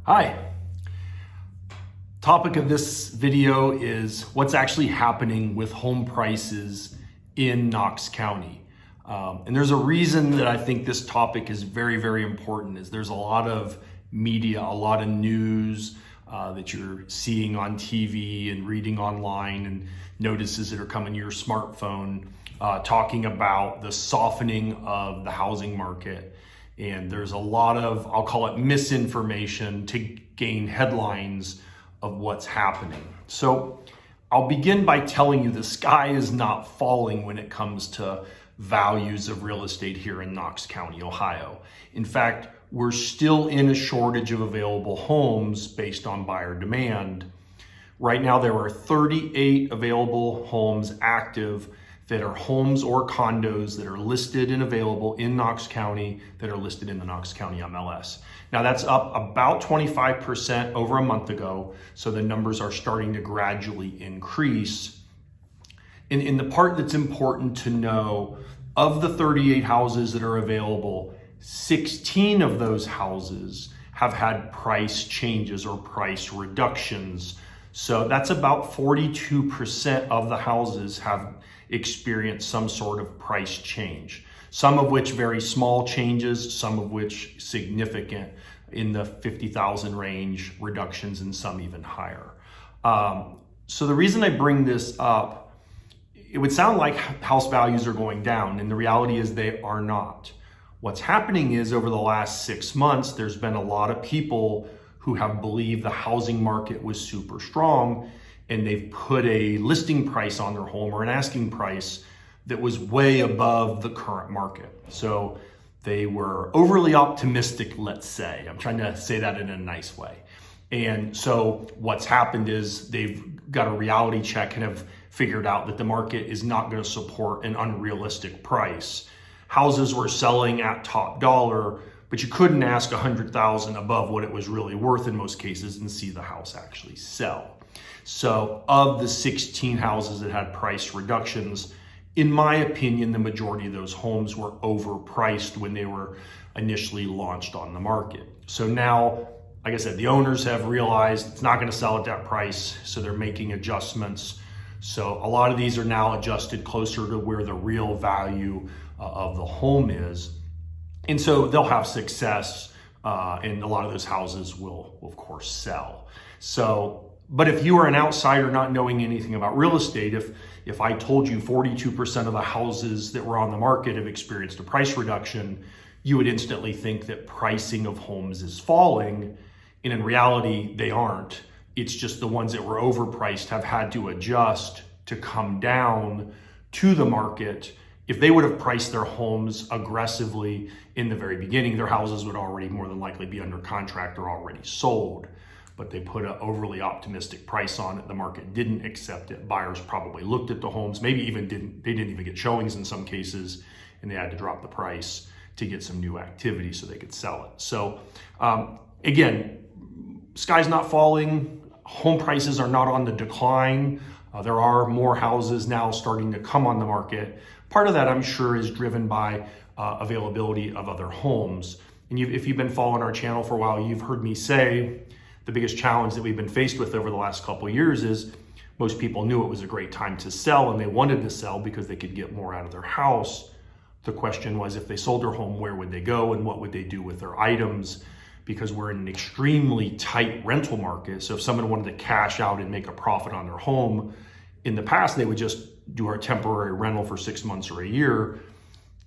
Hi. Topic of this video is what's actually happening with home prices in Knox County. And there's a reason that I think this topic is very, very important. Is there's a lot of media, a lot of news that you're seeing on TV and reading online, and notices that are coming to your smartphone talking about the softening of the housing market. And there's a lot of, I'll call it misinformation to gain headlines of what's happening. So I'll begin by telling you the sky is not falling when it comes to values of real estate here in Knox County, Ohio. In fact, we're still in a shortage of available homes based on buyer demand. Right now, there are 38 available homes active that are homes or condos that are listed and available in Knox County that are listed in the Knox County MLS. Now that's up about 25% over a month ago, so the numbers are starting to gradually increase. And the part that's important to know, of the 38 houses that are available, 16 of those houses have had price changes or price reductions. So that's about 42% of the houses have experienced some sort of price change. Some of which very small changes, some of which significant in the 50,000 range, reductions in some even higher. So the reason I bring this up, it would sound like house values are going down, and the reality is they are not. What's happening is over the last 6 months, there's been a lot of people who have believed the housing market was super strong, and they've put a listing price on their home or an asking price that was way above the current market. So they were overly optimistic, let's say. I'm trying to say that in a nice way. And so what's happened is they've got a reality check and have figured out that the market is not going to support an unrealistic price. Houses were selling at top dollar, but you couldn't ask $100,000 above what it was really worth in most cases and see the house actually sell. So of the 16 houses that had price reductions, in my opinion, the majority of those homes were overpriced when they were initially launched on the market. So now, like I said, the owners have realized it's not going to sell at that price, so they're making adjustments. So a lot of these are now adjusted closer to where the real value of the home is. And so they'll have success, and a lot of those houses will of course sell. But if you are an outsider not knowing anything about real estate, if I told you 42% of the houses that were on the market have experienced a price reduction, you would instantly think that pricing of homes is falling. And in reality, they aren't. It's just the ones that were overpriced have had to adjust to come down to the market. If they would have priced their homes aggressively in the very beginning, their houses would already more than likely be under contract or already sold. But they put an overly optimistic price on it. The market didn't accept it. Buyers probably looked at the homes, maybe even they didn't even get showings in some cases, and they had to drop the price to get some new activity so they could sell it. So again, sky's not falling. Home prices are not on the decline. There are more houses now starting to come on the market. Part of that, I'm sure, is driven by availability of other homes. And if you've been following our channel for a while, you've heard me say the biggest challenge that we've been faced with over the last couple of years is most people knew it was a great time to sell, and they wanted to sell because they could get more out of their house. The question was, if they sold their home, where would they go and what would they do with their items? Because we're in an extremely tight rental market. So if someone wanted to cash out and make a profit on their home, in the past, they would just do our temporary rental for 6 months or a year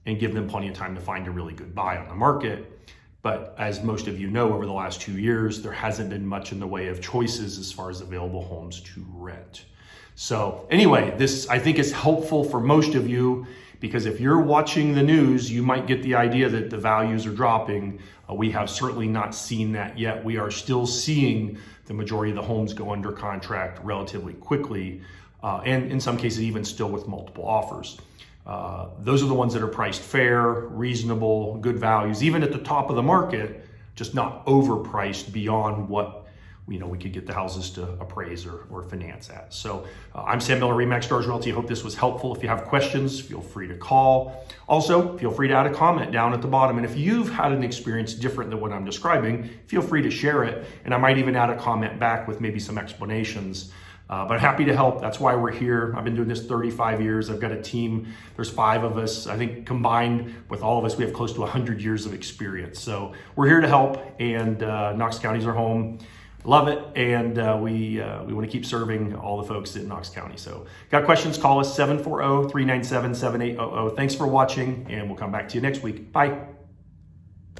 and give them plenty of time to find a really good buy on the market. But as most of you know, over the last 2 years, there hasn't been much in the way of choices as far as available homes to rent. So anyway, this I think is helpful for most of you, because if you're watching the news, you might get the idea that the values are dropping. We have certainly not seen that yet. We are still seeing the majority of the homes go under contract relatively quickly, and in some cases even still with multiple offers. Those are the ones that are priced fair, reasonable, good values, even at the top of the market, just not overpriced beyond what we could get the houses to appraise or finance at. So I'm Sam Miller, Remax Stars Realty. I hope this was helpful. If you have questions, feel free to call. Also, feel free to add a comment down at the bottom. And if you've had an experience different than what I'm describing, feel free to share it. And I might even add a comment back with maybe some explanations. But happy to help. That's why we're here. I've been doing this 35 years. I've got a team. There's 5 of us. I think combined with all of us, we have close to 100 years of experience. So we're here to help, and Knox County's our home. Love it, and we want to keep serving all the folks in Knox County. So got questions, call us 740-397-7800. Thanks for watching, and we'll come back to you next week. Bye.